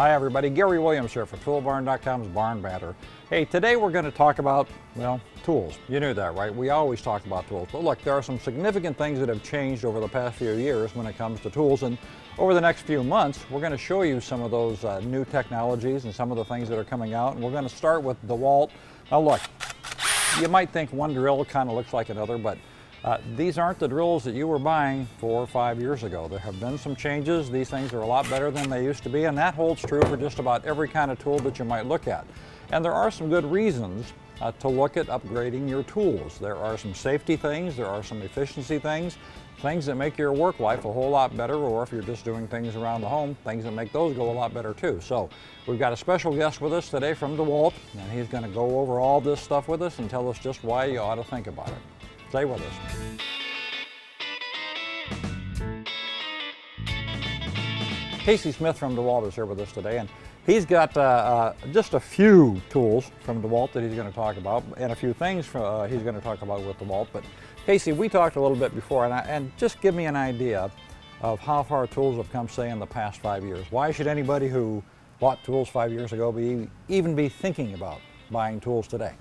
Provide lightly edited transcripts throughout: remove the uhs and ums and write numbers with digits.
Hi everybody, Gary Williams here for Toolbarn.com's Barn Banter. Hey, today we're going to talk about, well, tools. You knew that, right? We always talk about tools. But look, there are some significant things that have changed over the past few years when it comes to tools. And over the next few months, we're going to show you some of those new technologies and some of the things that are coming out. And we're going to start with DeWalt. Now look, you might think one drill kind of looks like another, but these aren't the drills that you were buying 4 or 5 years ago. There have been some changes. These things are a lot better than they used to be, and that holds true for just about every kind of tool that you might look at. And there are some good reasons to look at upgrading your tools. There are some safety things, there are some efficiency things, things that make your work life a whole lot better, or if you're just doing things around the home, things that make those go a lot better too. So we've got a special guest with us today from DeWalt, and he's going to go over all this stuff with us and tell us just why you ought to think about it. Stay with us. Casey Smith from DeWalt is here with us today, and he's got just a few tools from DeWalt that he's going to talk about, and a few things he's going to talk about with DeWalt. But Casey, we talked a little bit before, and just give me an idea of how far tools have come, say, in the past 5 years. Why should anybody who bought tools 5 years ago even be thinking about buying tools today?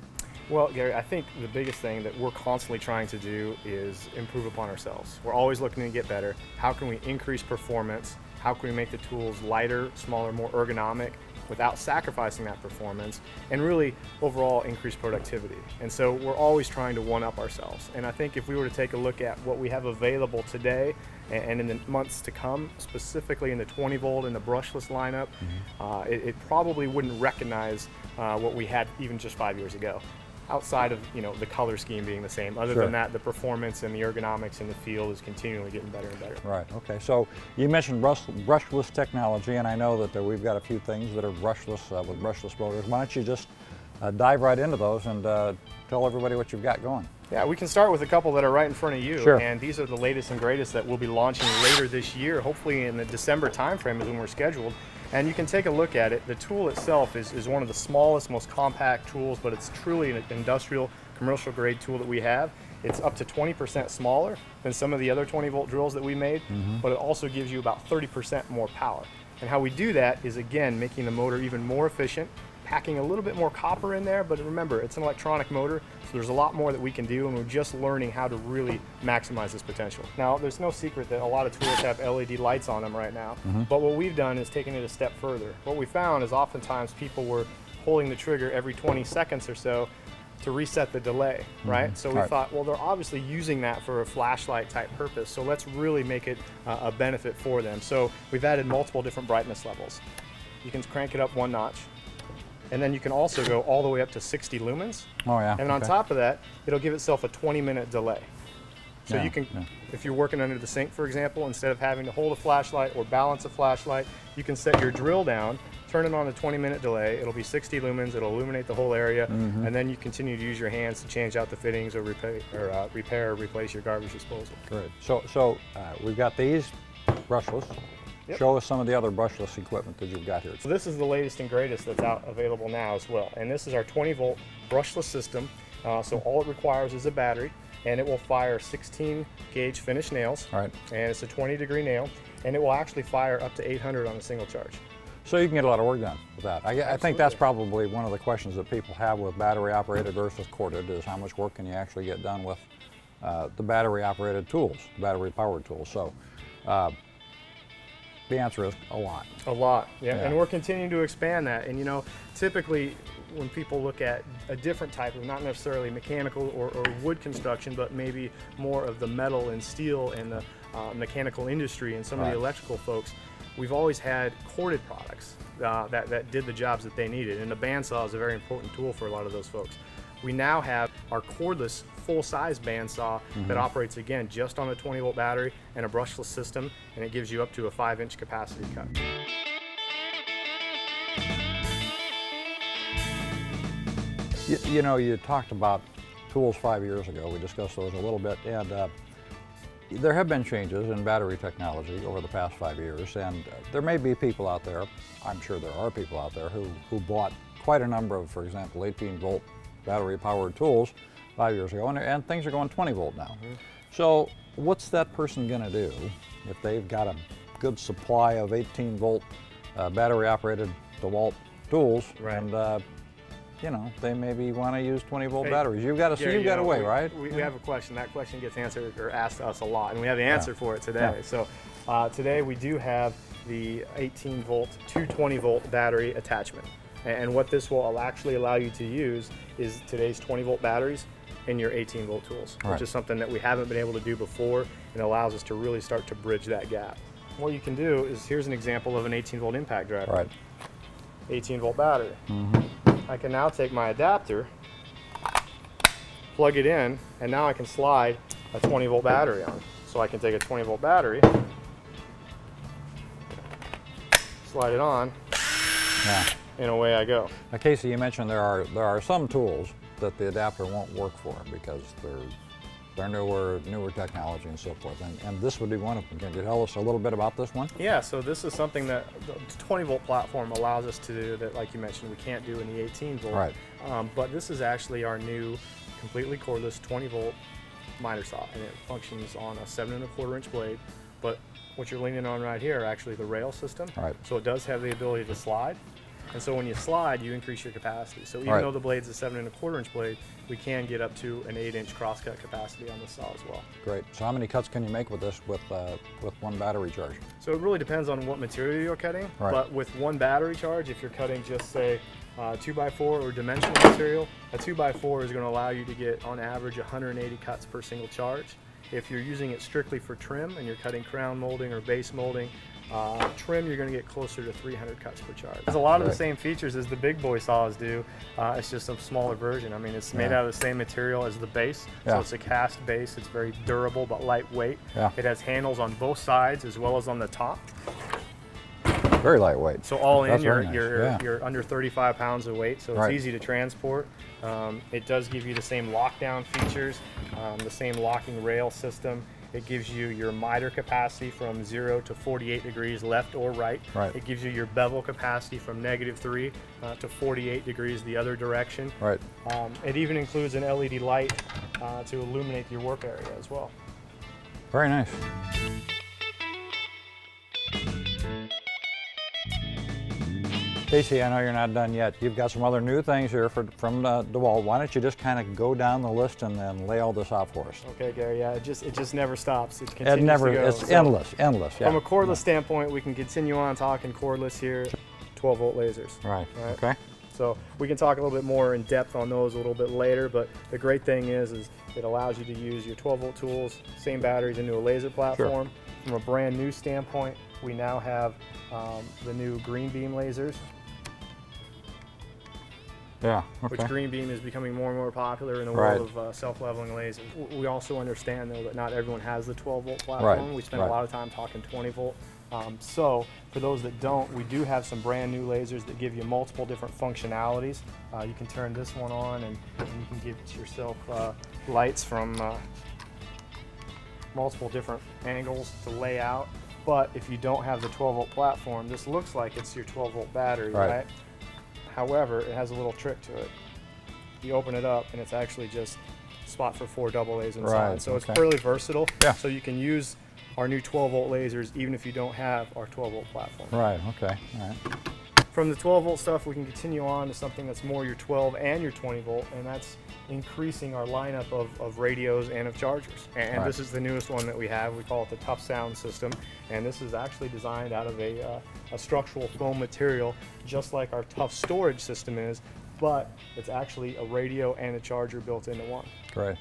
Well, Gary, I think the biggest thing that we're constantly trying to do is improve upon ourselves. We're always looking to get better. How can we increase performance? How can we make the tools lighter, smaller, more ergonomic without sacrificing that performance, and really overall increase productivity? And so we're always trying to one-up ourselves. And I think if we were to take a look at what we have available today and in the months to come, specifically in the 20 volt and the brushless lineup, it probably wouldn't recognize what we had even just 5 years ago, outside of the color scheme being the same. Other than that, the performance and the ergonomics in the field is continually getting better and better. Right, okay. So you mentioned brushless technology, and I know that we've got a few things that are brushless with brushless motors. Why don't you just dive right into those and tell everybody what you've got going? Yeah, we can start with a couple that are right in front of you. Sure. And these are the latest and greatest that we'll be launching later this year, hopefully in the December timeframe is when we're scheduled. And you can take a look at it. The tool itself is one of the smallest, most compact tools, but it's truly an industrial, commercial grade tool that we have. It's up to 20% smaller than some of the other 20 volt drills that we made, but it also gives you about 30% more power. And how we do that is, again, making the motor even more efficient, packing a little bit more copper in there, but remember, it's an electronic motor, so there's a lot more that we can do, and we're just learning how to really maximize this potential. Now, there's no secret that a lot of tools have LED lights on them right now, but what we've done is taken it a step further. What we found is oftentimes people were pulling the trigger every 20 seconds or so to reset the delay, right? So we thought, well, they're obviously using that for a flashlight type purpose, so let's really make it a benefit for them. So we've added multiple different brightness levels. You can crank it up one notch, and then you can also go all the way up to 60 lumens. Oh yeah. And on top of that, it'll give itself a 20-minute delay. So you can, if you're working under the sink, for example, instead of having to hold a flashlight or balance a flashlight, you can set your drill down, turn it on a 20-minute delay. It'll be 60 lumens. It'll illuminate the whole area, and then you continue to use your hands to change out the fittings or repair or replace your garbage disposal. Great. So we've got these brushless. Yep. Show us some of the other brushless equipment that you've got here. So this is the latest and greatest that's out available now as well. And this is our 20 volt brushless system. So all it requires is a battery, and it will fire 16 gauge finished nails. All right. And it's a 20-degree nail, and it will actually fire up to 800 on a single charge. So you can get a lot of work done with that. I think that's probably one of the questions that people have with battery operated versus corded, is how much work can you actually get done with the battery operated tools, battery powered tools. So the answer is a lot. A lot, yeah. And we're continuing to expand that. And typically when people look at a different type of, not necessarily mechanical or wood construction, but maybe more of the metal and steel and the mechanical industry and some of the electrical folks, we've always had corded products that did the jobs that they needed. And the bandsaw is a very important tool for a lot of those folks. We now have our cordless full-size bandsaw that operates, again, just on a 20 volt battery and a brushless system, and it gives you up to a 5-inch capacity cut. You talked about tools 5 years ago. We discussed those a little bit, and there have been changes in battery technology over the past 5 years, and there may be people out there, I'm sure there are people out there, who bought quite a number of, for example, 18 volt battery powered tools 5 years ago, and things are going 20 volt now. So what's that person going to do if they've got a good supply of 18 volt battery operated DeWalt tools, Right. and you know, they maybe want to use 20-volt Hey, batteries. You've got Gary, a way, right? We have a question. That question gets answered or asked us a lot, and we have the answer for it today. Yeah. So today we do have the 18-volt, 220-volt battery attachment. And what this will actually allow you to use is today's 20-volt batteries in your 18-volt tools, Right. which is something that we haven't been able to do before, and allows us to really start to bridge that gap. What you can do is, here's an example of an 18-volt impact driver. Right. 18-volt battery. I can now take my adapter, plug it in, and now I can slide a 20-volt battery on. So I can take a 20-volt battery, slide it on, Yeah. and away I go. Now, Casey, you mentioned there are some tools that the adapter won't work for because they're newer technology and so forth, and this would be one of them. Can you tell us a little bit about this one? Yeah, so this is something that the 20-volt platform allows us to do that, like you mentioned, we can't do in the 18-volt. Right. But this is actually our new completely cordless 20-volt miter saw, and it functions on a 7 1/4 inch blade. But what you're leaning on right here are actually the rail system. Right. So it does have the ability to slide. And so when you slide, you increase your capacity. So even Right. though the blade's a 7 1/4 inch blade, we can get up to an 8-inch crosscut capacity on the saw as well. Great. So how many cuts can you make with this with one battery charge? So it really depends on what material you're cutting. Right. But with one battery charge, if you're cutting just say 2x4 or dimensional material, a 2x4 is going to allow you to get on average 180 cuts per single charge. If you're using it strictly for trim and you're cutting crown molding or base molding, trim, you're going to get closer to 300 cuts per charge. There's a lot of the Right. same features as the big boy saws do. It's just a smaller version. I mean, it's made Yeah. out of the same material as the base. Yeah. So it's a cast base. It's very durable but lightweight. Yeah. It has handles on both sides as well as on the top. Very lightweight. So all in, That's very nice. you're Yeah. you're under 35 pounds of weight, so it's Right. easy to transport. It does give you the same lockdown features, the same locking rail system. It gives you your miter capacity from 0 to 48 degrees left or right. Right. It gives you your bevel capacity from -3 to 48 degrees the other direction. Right. It even includes an LED light to illuminate your work area as well. Very nice. Casey, I know you're not done yet. You've got some other new things here from DeWalt. Why don't you just kind of go down the list and then lay all this out for us? Okay, Gary. Yeah, it just never stops. It continues to go. It's So- endless. Yeah. From a cordless standpoint, we can continue on talking cordless here. 12-volt lasers. Right. Right. Okay. So we can talk a little bit more in depth on those a little bit later, but the great thing is it allows you to use your 12-volt tools, same batteries into a laser platform. From a brand new standpoint, we now have the new green beam lasers, Yeah. which Okay. green beam is becoming more and more popular in the Right. world of self-leveling lasers. We also understand though that not everyone has the 12-volt platform. Right, We spend right. a lot of time talking 20-volt. So for those that don't, we do have some brand new lasers that give you multiple different functionalities. You can turn this one on and you can give yourself lights from multiple different angles to lay out. But if you don't have the 12-volt platform, this looks like it's your 12-volt battery, Right. right? However, it has a little trick to it. You open it up and it's actually just a spot for 4 double A's inside. Right, So it's okay. fairly versatile. Yeah. So you can use our new 12-volt lasers even if you don't have our 12-volt platform. Right. Okay. All right. From the 12-volt stuff, we can continue on to something that's more your 12 and your 20-volt, and that's increasing our lineup of radios and of chargers. And Right. this is the newest one that we have. We call it the Tough Sound system, and this is actually designed out of a structural foam material, just like our Tough Storage system is, but it's actually a radio and a charger built into one. Great.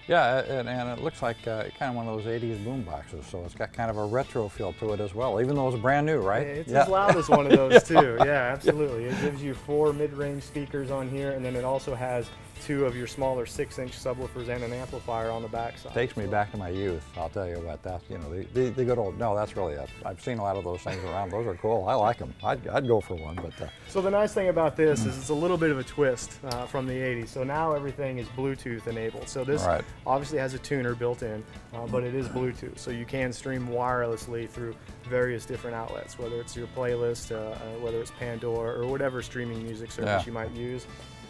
Yeah, and it looks like kind of one of those 80s boom boxes, so it's got kind of a retro feel to it as well, even though it's brand new, right? It's Yeah. as loud as one of those too. Yeah, absolutely. It gives you 4 mid-range speakers on here, and then it also has 2 of your smaller 6-inch subwoofers and an amplifier on the backside. Takes me back to my youth, I'll tell you what. That, you know, the good old, no, that's really it. I've seen a lot of those things around. Those are cool. I like them. I'd go for one, but So the nice thing about this is it's a little bit of a twist from the 80s. So now everything is Bluetooth enabled. So this Right. obviously has a tuner built in, but it is Bluetooth. So you can stream wirelessly through various different outlets, whether it's your playlist, whether it's Pandora, or whatever streaming music service Yeah. you might use.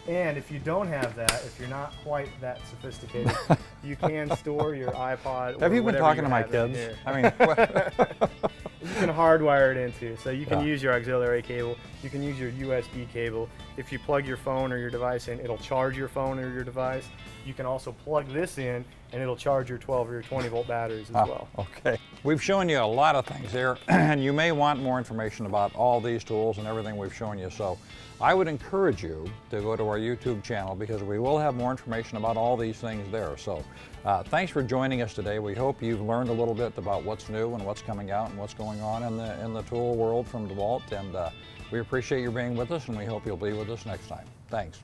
And if you don't have that, if you're not quite that sophisticated, you can store your iPod. have or you been whatever talking to my have in kids? here. I mean, You can hardwire it into. So you can Yeah. use your auxiliary cable, you can use your USB cable. If you plug your phone or your device in, it'll charge your phone or your device. You can also plug this in and it'll charge your 12 or your 20 volt batteries as well. Okay. We've shown you a lot of things here, and you may want more information about all these tools and everything we've shown you. So I would encourage you to go to our YouTube channel because we will have more information about all these things there. So thanks for joining us today. We hope you've learned a little bit about what's new and what's coming out and what's going on in the tool world from DeWalt. And we appreciate you being with us, and we hope you'll be with us next time. Thanks.